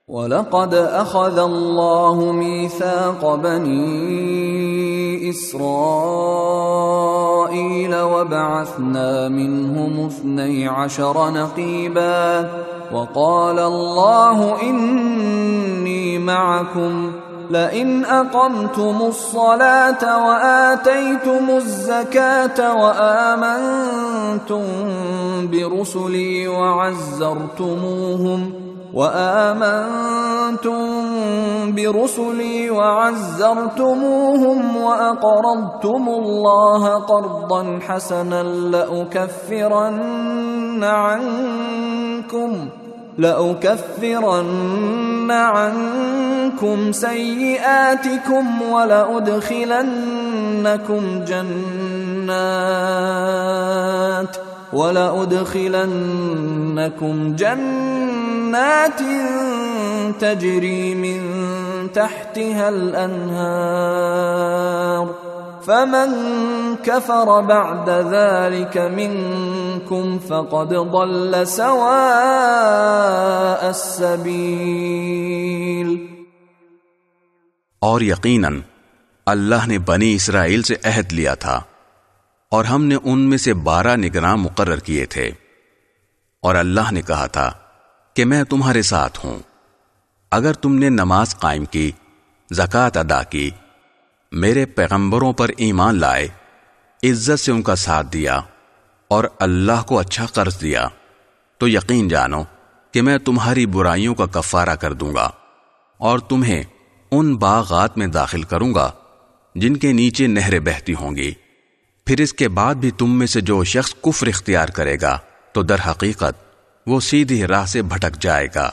वलक़द अख़ज़ अल्लाहु मीसाक़ बनी इस्राईल वबअस्ना मिनहुम 12 नक़ीबा वक़ाल अल्लाहु इन्नी मअकुम लइन अक़मतुमुस्सलात वआतैतुमुज़्ज़कात वआमनतुम बिरुसुली वअज़्ज़रतुमूहुम वअक़रضतुमुल्लाह क़र्ज़न हसनन लअुकफ्फिरन्न عنكم سيئاتكم ولأدخلنكم جنات تجري من تحتها الأنهار فمن كفر بعد ذلك منكم فقد ضل سواء السبيل। और यकीनन अल्लाह ने बनी इसराइल से अहद लिया था और हमने उनमें से 12 निगरान मुकर्रर किए थे और अल्लाह ने कहा था कि मैं तुम्हारे साथ हूं अगर तुमने नमाज कायम की, ज़कात अदा की, मेरे पैगंबरों पर ईमान लाए, इज्जत से उनका साथ दिया और अल्लाह को अच्छा कर्ज दिया तो यकीन जानो कि मैं तुम्हारी बुराइयों का कफ़ारा कर दूंगा और तुम्हें उन बागात में दाखिल करूंगा जिनके नीचे नहरें बहती होंगी। फिर इसके बाद भी तुम में से जो शख्स कुफ्र इख्तियार करेगा तो दर हकीकत वो सीधी राह से भटक जाएगा।